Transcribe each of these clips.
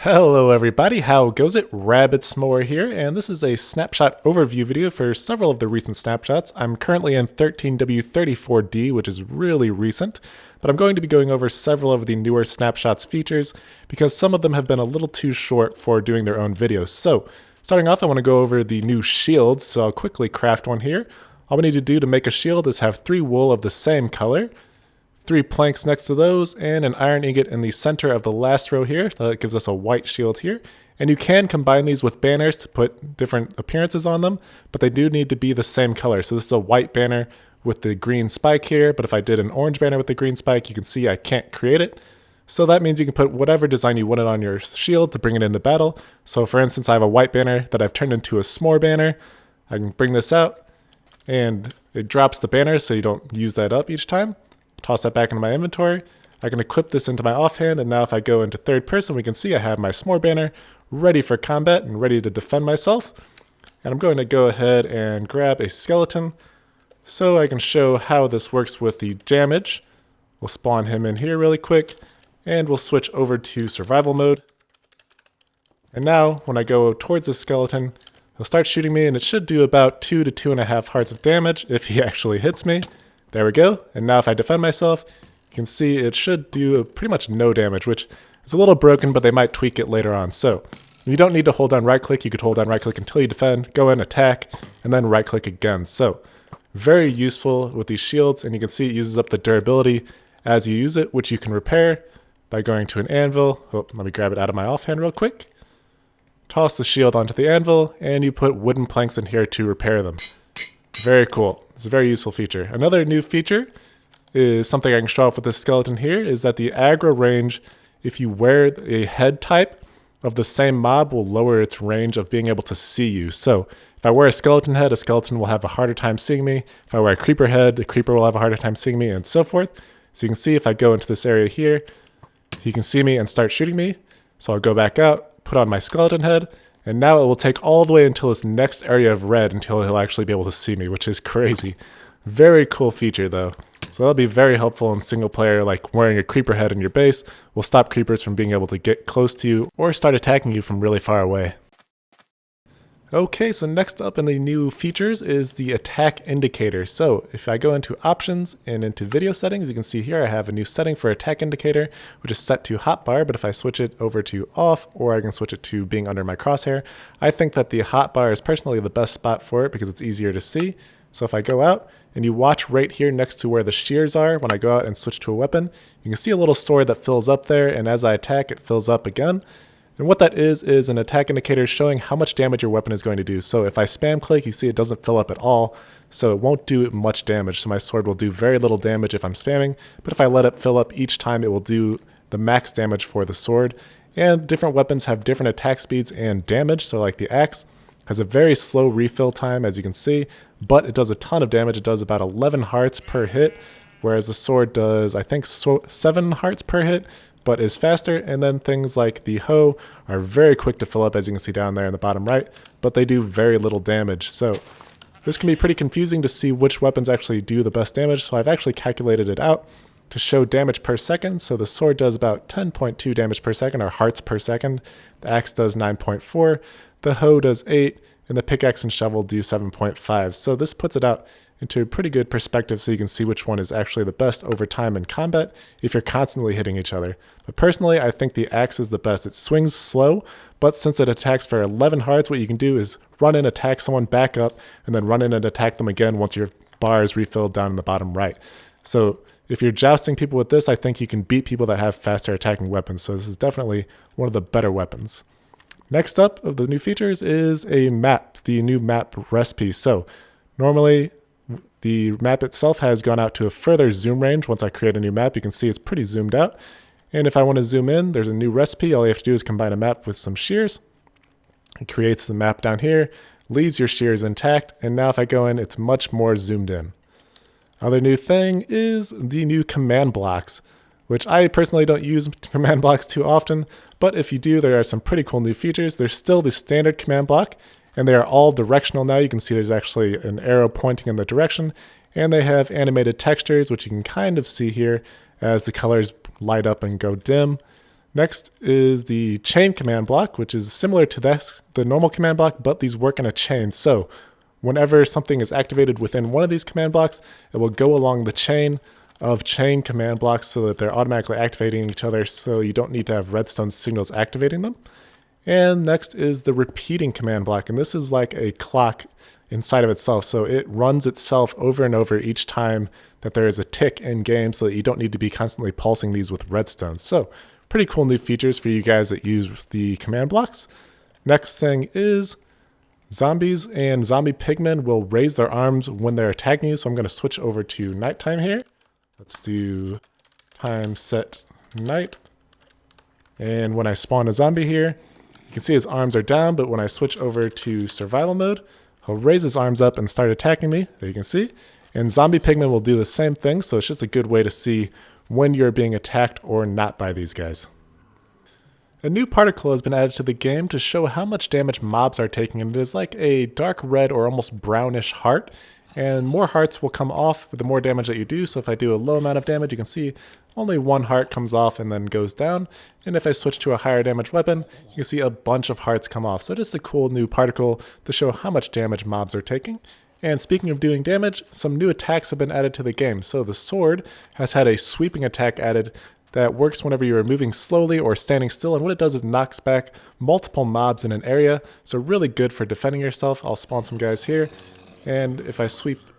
Hello everybody, how goes it? Rabbitsmore here, and this is a snapshot overview video for several of the recent snapshots. I'm currently in 13w34d, which is really recent, but I'm going to be going over several of the newer snapshots features because some of them have been a little too short for doing their own videos. So, starting off, I want to go over the new shields, so I'll quickly craft one here. All we need to do to make a shield is have 3 wool of the same color, 3 planks next to those, and an iron ingot in the center of the last row here. That gives us a white shield here. And you can combine these with banners to put different appearances on them, but they do need to be the same color. So this is a white banner with the green spike here, but if I did an orange banner with the green spike, you can see I can't create it. So that means you can put whatever design you wanted on your shield to bring it into battle. So for instance, I have a white banner that I've turned into a s'more banner. I can bring this out, and it drops the banner so you don't use that up each time. Toss that back into my inventory. I can equip this into my offhand, and now if I go into third person, we can see I have my s'more banner ready for combat and ready to defend myself. And I'm going to go ahead and grab a skeleton so I can show how this works with the damage. We'll spawn him in here really quick, and we'll switch over to survival mode. And now, when I go towards the skeleton, he'll start shooting me, and it should do about 2 to 2.5 hearts of damage if he actually hits me. There we go. And now if I defend myself, you can see it should do pretty much no damage, which is a little broken, but they might tweak it later on. So you don't need to hold down right click. You could hold down right click until you defend, go in, attack, and then right click again. So very useful with these shields, and you can see it uses up the durability as you use it, which you can repair by going to an anvil. Oh, let me grab it out of my offhand real quick. Toss the shield onto the anvil, and you put wooden planks in here to repair them. Very cool. It's a very useful feature. Another new feature is something I can show off with this skeleton here, is that the aggro range, if you wear a head type of the same mob, will lower its range of being able to see you. So if I wear a skeleton head, a skeleton will have a harder time seeing me. If I wear a creeper head, the creeper will have a harder time seeing me, and so forth. So you can see if I go into this area here, he can see me and start shooting me. So I'll go back out, put on my skeleton head, and now it will take all the way until this next area of red until he'll actually be able to see me, which is crazy. Very cool feature though. So that'll be very helpful in single player, like wearing a creeper head in your base will stop creepers from being able to get close to you or start attacking you from really far away. Okay, so next up in the new features is the attack indicator. So if I go into options and into video settings, you can see here I have a new setting for attack indicator, which is set to hotbar, but if I switch it over to off, or I can switch it to being under my crosshair, I think that the hotbar is personally the best spot for it because it's easier to see. So if I go out and you watch right here next to where the shears are, when I go out and switch to a weapon, you can see a little sword that fills up there, and as I attack, it fills up again. And what that is an attack indicator showing how much damage your weapon is going to do. So if I spam click, you see it doesn't fill up at all, so it won't do much damage. So my sword will do very little damage if I'm spamming, but if I let it fill up each time, it will do the max damage for the sword. And different weapons have different attack speeds and damage, so like the axe has a very slow refill time, as you can see, but it does a ton of damage. It does about 11 hearts per hit, whereas the sword does, I think, 7 hearts per hit, but is faster. And then things like the hoe are very quick to fill up, as you can see down there in the bottom right, but they do very little damage. So this can be pretty confusing to see which weapons actually do the best damage. So I've actually calculated it out to show damage per second. So the sword does about 10.2 damage per second, or hearts per second. The axe does 9.4, the hoe does 8, and the pickaxe and shovel do 7.5. So this puts it out into a pretty good perspective so you can see which one is actually the best over time in combat if you're constantly hitting each other. But personally, I think the axe is the best. It swings slow, but since it attacks for 11 hearts, what you can do is run in, attack someone, back up, and then run in and attack them again once your bar is refilled down in the bottom right. So if you're jousting people with this, I think you can beat people that have faster attacking weapons. So this is definitely one of the better weapons. Next up of the new features is a map, the new map recipe. So normally the map itself has gone out to a further zoom range. Once I create a new map, you can see it's pretty zoomed out. And if I want to zoom in, there's a new recipe. All you have to do is combine a map with some shears. It creates the map down here, leaves your shears intact, and now if I go in, it's much more zoomed in. Other new thing is the new command blocks, which I personally don't use command blocks too often, but if you do, there are some pretty cool new features. There's still the standard command block, and they are all directional now. You can see there's actually an arrow pointing in the direction, and they have animated textures, which you can kind of see here as the colors light up and go dim. Next is the chain command block, which is similar to the normal command block, but these work in a chain. So whenever something is activated within one of these command blocks, it will go along the chain of chain command blocks so that they're automatically activating each other, so you don't need to have redstone signals activating them. And next is the repeating command block, and this is like a clock inside of itself, so it runs itself over and over each time that there is a tick in game, so that you don't need to be constantly pulsing these with redstone. So pretty cool new features for you guys that use the command blocks. Next thing is zombies and zombie pigmen will raise their arms when they're attacking you, so I'm going to switch over to nighttime here. Let's do time set night. And when I spawn a zombie here, you can see his arms are down, but when I switch over to survival mode, he'll raise his arms up and start attacking me, there you can see. And zombie pigmen will do the same thing, so it's just a good way to see when you're being attacked or not by these guys. A new particle has been added to the game to show how much damage mobs are taking, and it is like a dark red or almost brownish heart. And more hearts will come off with the more damage that you do. So if I do a low amount of damage, you can see only one heart comes off and then goes down. And if I switch to a higher damage weapon, you can see a bunch of hearts come off. So just a cool new particle to show how much damage mobs are taking. And speaking of doing damage, some new attacks have been added to the game. So the sword has had a sweeping attack added that works whenever you are moving slowly or standing still. And what it does is knocks back multiple mobs in an area. So really good for defending yourself. I'll spawn some guys here. And if I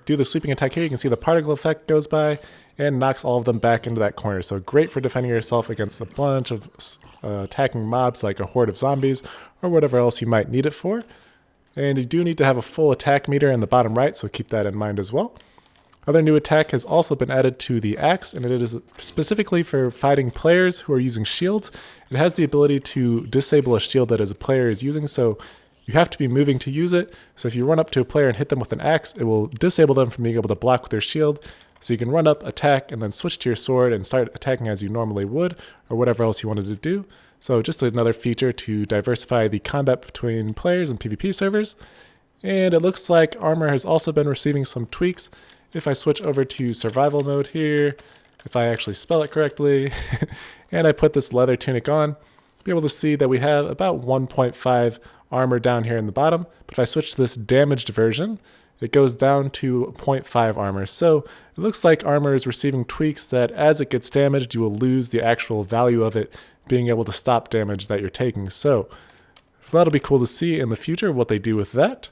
do the sweeping attack here, you can see the particle effect goes by and knocks all of them back into that corner. So great for defending yourself against a bunch of attacking mobs like a horde of zombies or whatever else you might need it for. And you do need to have a full attack meter in the bottom right, so keep that in mind as well. Other new attack has also been added to the axe, and it is specifically for fighting players who are using shields. It has the ability to disable a shield that a player is using, so you have to be moving to use it. So if you run up to a player and hit them with an axe, it will disable them from being able to block with their shield. So you can run up, attack, and then switch to your sword and start attacking as you normally would, or whatever else you wanted to do. So just another feature to diversify the combat between players and PvP servers. And it looks like armor has also been receiving some tweaks. If I switch over to survival mode here, if I actually spell it correctly, and I put this leather tunic on, you'll be able to see that we have about 1.5 armor down here in the bottom. But if I switch to this damaged version, it goes down to 0.5 armor. So it looks like armor is receiving tweaks that as it gets damaged, you will lose the actual value of it being able to stop damage that you're taking. So that'll be cool to see in the future what they do with that.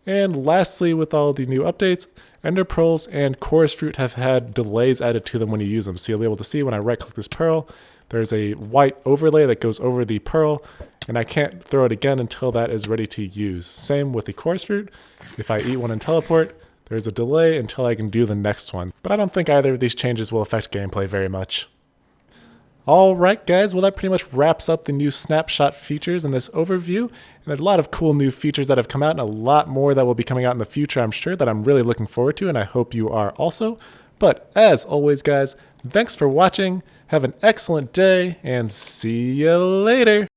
And lastly, with all the new updates, ender pearls and chorus fruit have had delays added to them when you use them. So you'll be able to see when I right click this pearl, there's a white overlay that goes over the pearl, and I can't throw it again until that is ready to use. Same with the chorus fruit. If I eat one and teleport, there's a delay until I can do the next one. But I don't think either of these changes will affect gameplay very much. Alright guys, well that pretty much wraps up the new snapshot features in this overview. And there's a lot of cool new features that have come out and a lot more that will be coming out in the future, I'm sure, that I'm really looking forward to, and I hope you are also. But as always guys, thanks for watching, have an excellent day, and see you later!